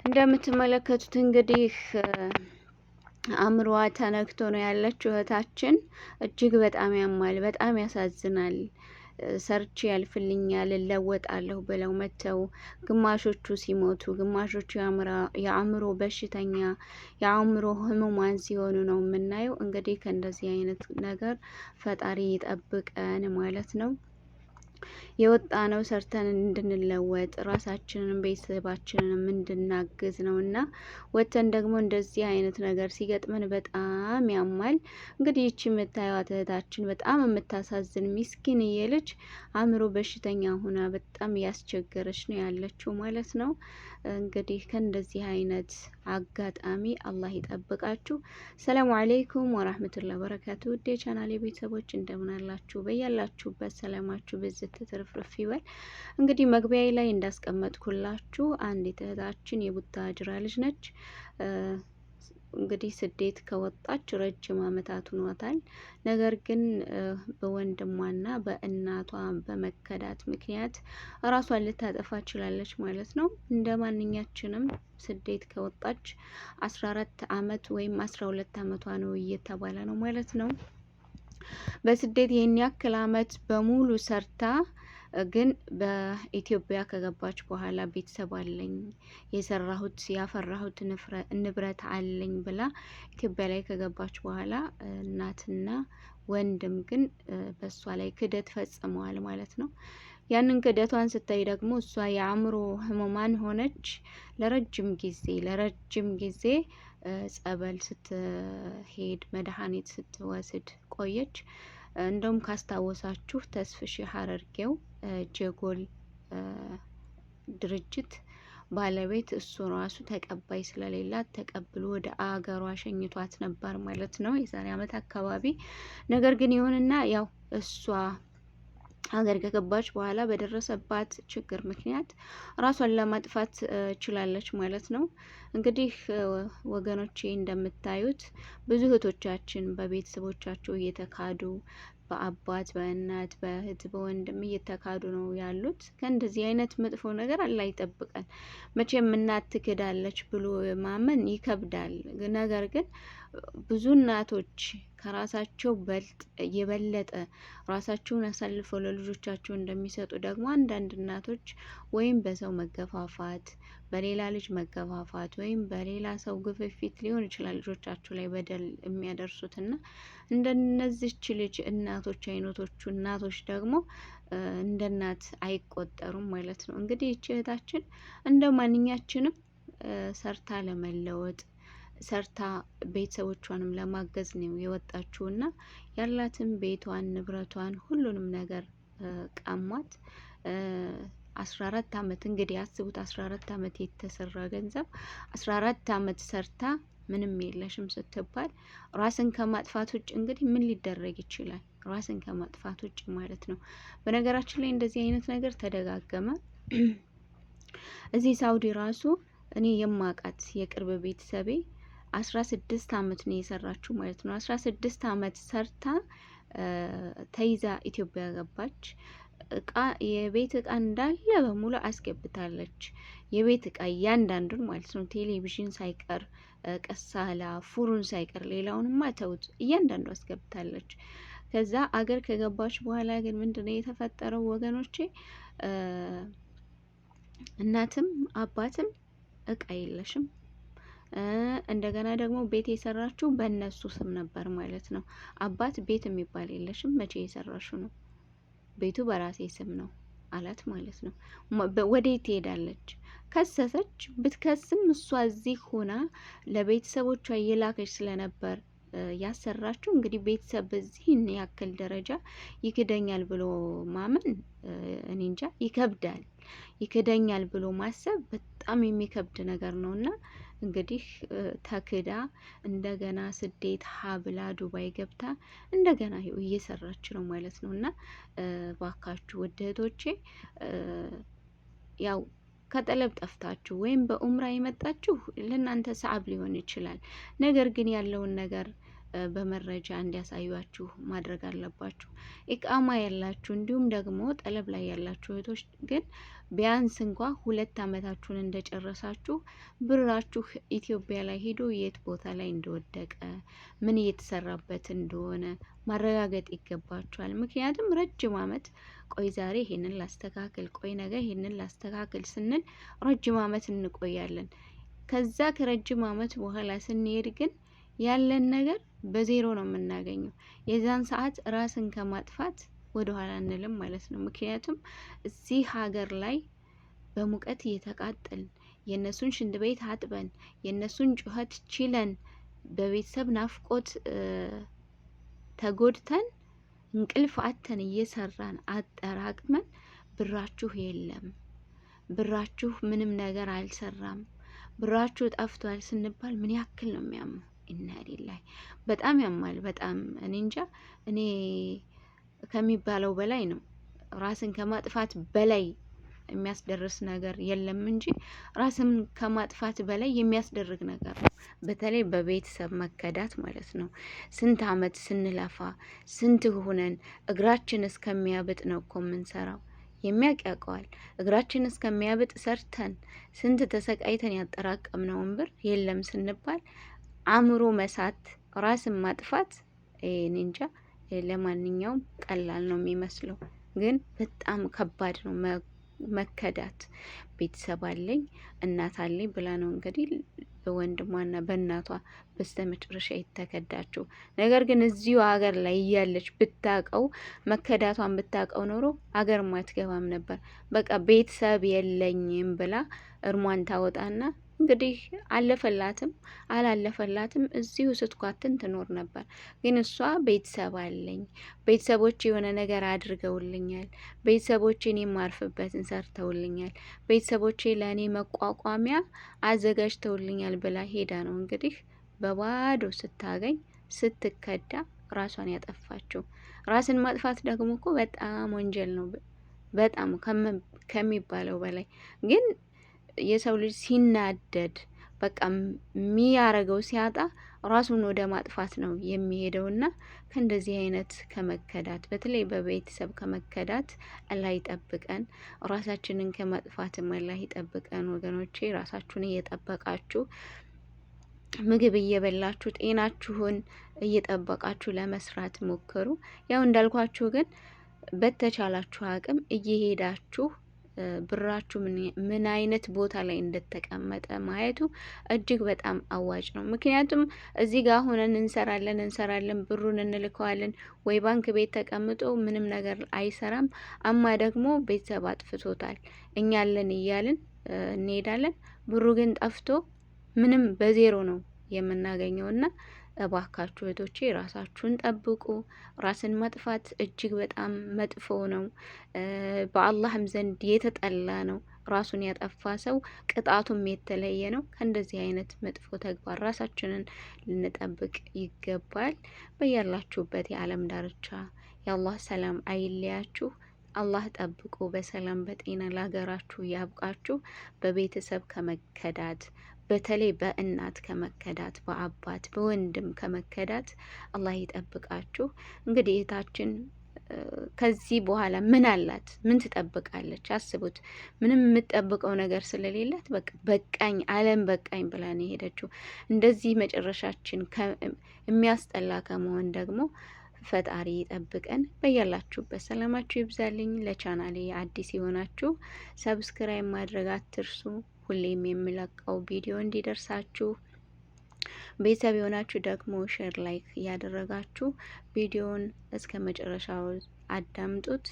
እንደምትመለከቱት እንግዲህ አእምሮዋ ተነክቶ ነው ያለችው እህታችን። እጅግ በጣም ያማል፣ በጣም ያሳዝናል። ሰርቼ ያልፍልኛል እለወጣለሁ ብለው መተው ግማሾቹ ሲሞቱ፣ ግማሾቹ የአእምሮ በሽተኛ የአእምሮ ህሙማን ሲሆኑ ነው የምናየው። እንግዲህ ከእንደዚህ አይነት ነገር ፈጣሪ ይጠብቀን ማለት ነው። የወጣ ነው ሰርተን እንድንለወጥ ራሳችንን ቤተሰባችንንም እንድናግዝ ነው እና ወተን ደግሞ እንደዚህ አይነት ነገር ሲገጥመን በጣም ያማል። እንግዲህ ይቺ የምታዩት እህታችን በጣም የምታሳዝን ሚስኪንዬ ልጅ አእምሮ በሽተኛ ሆና በጣም እያስቸገረች ነው ያለችው ማለት ነው። እንግዲህ ከእንደዚህ አይነት አጋጣሚ አላህ ይጠብቃችሁ። ሰላሙ አለይኩም ወራህመቱላሂ ወበረካቱ። ውድ የቻናሌ ቤተሰቦች እንደምን አላችሁ? በያላችሁበት ሰላማችሁ ብዝት ትርፍርፍ ይበል። እንግዲህ መግቢያ ላይ እንዳስቀመጥኩላችሁ አንዲት እህታችን የቡታጅራ ልጅ ነች። እንግዲህ ስደት ከወጣች ረጅም ዓመታት ሆኗታል። ነገር ግን በወንድሟና በእናቷ በመከዳት ምክንያት ራሷን ልታጠፋ ችላለች ማለት ነው። እንደ ማንኛችንም ስደት ከወጣች 14 ዓመት ወይም 12 ዓመቷ ነው እየተባለ ነው ማለት ነው። በስደት ይህን ያክል ዓመት በሙሉ ሰርታ ግን በኢትዮጵያ ከገባች በኋላ ቤተሰብ አለኝ የሰራሁት ያፈራሁት ንብረት አለኝ ብላ ኢትዮጵያ ላይ ከገባች በኋላ እናትና ወንድም ግን በእሷ ላይ ክደት ፈጽመዋል ማለት ነው። ያንን ክደቷን ስታይ ደግሞ እሷ የአእምሮ ህሙማን ሆነች። ለረጅም ጊዜ ጸበል ስትሄድ መድኃኒት ስትወስድ ቆየች። እንደውም ካስታወሳችሁ ተስፍሽ ሐረርጌው ጀጎል ድርጅት ባለቤት እሱ ራሱ ተቀባይ ስለሌላት ተቀብሎ ወደ አገሯ ሸኝቷት ነበር ማለት ነው የዛሬ ዓመት አካባቢ። ነገር ግን ይሁንና ያው እሷ ሀገር ከገባች በኋላ በደረሰባት ችግር ምክንያት ራሷን ለማጥፋት ችላለች ማለት ነው። እንግዲህ ወገኖቼ እንደምታዩት ብዙ እህቶቻችን በቤተሰቦቻቸው እየተካዱ በአባት በእናት በእህት በወንድም እየተካዱ ነው ያሉት። ከእንደዚህ አይነት መጥፎ ነገር አላህ ይጠብቀን። መቼም እናት ትክዳለች ብሎ ማመን ይከብዳል። ነገር ግን ብዙ እናቶች ከራሳቸው የበለጠ ራሳቸውን አሳልፈው ለልጆቻቸው እንደሚሰጡ ደግሞ አንዳንድ እናቶች ወይም በሰው መገፋፋት፣ በሌላ ልጅ መገፋፋት ወይም በሌላ ሰው ግፍፊት ሊሆን ይችላል ልጆቻቸው ላይ በደል የሚያደርሱትና እንደነዚህች ልጅ እናቶች አይነቶቹ እናቶች ደግሞ እንደ እናት አይቆጠሩም ማለት ነው። እንግዲህ ይህች እህታችን እንደ ማንኛችንም ሰርታ ለመለወጥ ሰርታ ቤተሰቦቿንም ለማገዝ ነው የወጣችውና ያላትን ቤቷን ንብረቷን ሁሉንም ነገር ቀሟት። 14 ዓመት እንግዲህ አስቡት 14 ዓመት የተሰራ ገንዘብ 14 ዓመት ሰርታ ምንም የለሽም ስትባል ራስን ከማጥፋት ውጭ እንግዲህ ምን ሊደረግ ይችላል? ራስን ከማጥፋት ውጭ ማለት ነው። በነገራችን ላይ እንደዚህ አይነት ነገር ተደጋገመ። እዚህ ሳውዲ ራሱ እኔ የማቃት የቅርብ ቤተሰቤ 16 ዓመት ነው የሰራችው ማለት ነው። 16 ዓመት ሰርታ ተይዛ ኢትዮጵያ ገባች። የቤት እቃ እንዳለ በሙሉ አስገብታለች። የቤት እቃ እያንዳንዱን ማለት ነው፣ ቴሌቪዥን ሳይቀር፣ ቀሳላ፣ ፉሩን ሳይቀር፣ ሌላውንማ ተውት፣ እያንዳንዱ አስገብታለች። ከዛ አገር ከገባች በኋላ ግን ምንድነው የተፈጠረው ወገኖቼ? እናትም አባትም እቃ የለሽም። እንደገና ደግሞ ቤት የሰራችው በእነሱ ስም ነበር ማለት ነው። አባት ቤት የሚባል የለሽም፣ መቼ የሰራሽው ነው? ቤቱ በራሴ ስም ነው። አላት ማለት ነው። ወዴት ትሄዳለች? ከሰሰች። ብትከስም እሷ እዚህ ሆና ለቤተሰቦቿ እየላከች ስለነበር ያሰራችው። እንግዲህ ቤተሰብ በዚህን ያክል ደረጃ ይክደኛል ብሎ ማመን እኔ እንጃ፣ ይከብዳል። ይክደኛል ብሎ ማሰብ በጣም የሚከብድ ነገር ነውና እንግዲህ ተክዳ እንደገና ስደት ሀብላ ዱባይ ገብታ እንደገና እየሰራች ነው ማለት ነው። እና ባካችሁ ውድ እህቶቼ ያው ከጠለብ ጠፍታችሁ ወይም በኡምራ የመጣችሁ ለእናንተ ሰዓብ ሊሆን ይችላል። ነገር ግን ያለውን ነገር በመረጃ እንዲያሳዩአችሁ ማድረግ አለባችሁ። ኢቃማ ያላችሁ እንዲሁም ደግሞ ጠለብ ላይ ያላችሁ እህቶች ግን ቢያንስ እንኳ 2 ዓመታችሁን እንደጨረሳችሁ ብራችሁ ኢትዮጵያ ላይ ሄዶ የት ቦታ ላይ እንደወደቀ ምን እየተሰራበት እንደሆነ ማረጋገጥ ይገባችኋል። ምክንያቱም ረጅም ዓመት ቆይ ዛሬ ይሄንን ላስተካክል፣ ቆይ ነገ ይሄንን ላስተካክል ስንል ረጅም ዓመት እንቆያለን። ከዛ ከረጅም ዓመት በኋላ ስንሄድ ግን ያለን ነገር በዜሮ ነው የምናገኘው። የዛን ሰዓት ራስን ከማጥፋት ወደ ኋላ አንልም ማለት ነው። ምክንያቱም እዚህ ሀገር ላይ በሙቀት እየተቃጠልን የእነሱን ሽንት ቤት አጥበን የእነሱን ጩኸት ችለን በቤተሰብ ናፍቆት ተጎድተን እንቅልፍ አተን እየሰራን አጠራቅመን ብራችሁ የለም፣ ብራችሁ ምንም ነገር አልሰራም፣ ብራችሁ ጠፍቷል ስንባል ምን ያክል ነው የሚያመው? ኢና ሊላሂ በጣም ያማል። በጣም እኔ እንጃ፣ እኔ ከሚባለው በላይ ነው። ራስን ከማጥፋት በላይ የሚያስደርስ ነገር የለም እንጂ ራስን ከማጥፋት በላይ የሚያስደርግ ነገር ነው። በተለይ በቤተሰብ መከዳት ማለት ነው። ስንት ዓመት ስንለፋ ስንት ሆነን እግራችን እስከሚያብጥ ነው እኮ የምንሰራው። የሚያውቅ ያውቀዋል። እግራችን እስከሚያብጥ ሰርተን ስንት ተሰቃይተን ያጠራቀምነውን ብር የለም ስንባል አእምሮ መሳት፣ ራስን ማጥፋት እኔ እንጃ። ለማንኛውም ቀላል ነው የሚመስለው፣ ግን በጣም ከባድ ነው መከዳት። ቤተሰብ አለኝ እናት አለኝ ብላ ነው እንግዲህ በወንድሟና በእናቷ በስተመጨረሻ የተከዳችው። ነገር ግን እዚሁ ሀገር ላይ እያለች ብታቀው መከዳቷን ብታቀው ኖሮ ሀገር ማትገባም ነበር። በቃ ቤተሰብ የለኝም ብላ እርሟን ታወጣና እንግዲህ አለፈላትም አላለፈላትም እዚሁ ስትኳትን ትኖር ነበር። ግን እሷ ቤተሰብ አለኝ፣ ቤተሰቦች የሆነ ነገር አድርገውልኛል፣ ቤተሰቦቼን የማርፍበትን ሰርተውልኛል፣ ቤተሰቦቼ ለእኔ መቋቋሚያ አዘጋጅተውልኛል ብላ ሄዳ ነው እንግዲህ በባዶ ስታገኝ ስትከዳ ራሷን ያጠፋችው። ራስን ማጥፋት ደግሞ እኮ በጣም ወንጀል ነው፣ በጣም ከሚባለው በላይ። ግን የሰው ልጅ ሲናደድ በቃ የሚያረገው ሲያጣ ራሱን ወደ ማጥፋት ነው የሚሄደውና ከእንደዚህ አይነት ከመከዳት በተለይ በቤተሰብ ከመከዳት አላህ ይጠብቀን። ራሳችንን ከመጥፋትም አላህ ይጠብቀን። ወገኖቼ ራሳችሁን እየጠበቃችሁ ምግብ እየበላችሁ ጤናችሁን እየጠበቃችሁ ለመስራት ሞክሩ። ያው እንዳልኳችሁ ግን በተቻላችሁ አቅም እየሄዳችሁ ብራችሁ ምን አይነት ቦታ ላይ እንደተቀመጠ ማየቱ እጅግ በጣም አዋጭ ነው። ምክንያቱም እዚህ ጋር ሆነን እንሰራለን ብሩን እንልከዋለን ወይ ባንክ ቤት ተቀምጦ ምንም ነገር አይሰራም። አማ ደግሞ ቤተሰብ አጥፍቶታል እኛ አለን እያልን እንሄዳለን። ብሩ ግን ጠፍቶ ምንም በዜሮ ነው የምናገኘውና እባካችሁ እህቶቼ ራሳችሁን ጠብቁ። ራስን ማጥፋት እጅግ በጣም መጥፎ ነው፣ በአላህም ዘንድ የተጠላ ነው። ራሱን ያጠፋ ሰው ቅጣቱም የተለየ ነው። ከእንደዚህ አይነት መጥፎ ተግባር ራሳችንን ልንጠብቅ ይገባል። በያላችሁበት የዓለም ዳርቻ የአላህ ሰላም አይለያችሁ። አላህ ጠብቆ በሰላም በጤና ለሀገራችሁ ያብቃችሁ። በቤተሰብ ከመከዳት በተለይ በእናት ከመከዳት በአባት በወንድም ከመከዳት አላህ ይጠብቃችሁ። እንግዲህ እህታችን ከዚህ በኋላ ምን አላት? ምን ትጠብቃለች? አስቡት። ምንም የምትጠብቀው ነገር ስለሌላት በቃ በቃኝ፣ ዓለም በቃኝ ብላ ነው የሄደችው። እንደዚህ መጨረሻችን የሚያስጠላ ከመሆን ደግሞ ፈጣሪ ይጠብቀን። በያላችሁበት ሰላማችሁ ይብዛልኝ። ለቻናሌ አዲስ የሆናችሁ ሰብስክራይብ ማድረግ አትርሱ። ሁሌም የሚለቀው ቪዲዮ እንዲደርሳችሁ፣ ቤተሰብ የሆናችሁ ደግሞ ሼር ላይክ እያደረጋችሁ ቪዲዮውን እስከ መጨረሻው አዳምጡት።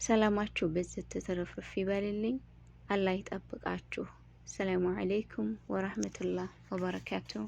ሰላማችሁ ብዝት ትርፍርፍ ይበልልኝ። አላህ ይጠብቃችሁ። ሰላሙ አለይኩም ወራህመቱላህ ወበረካቱሁ።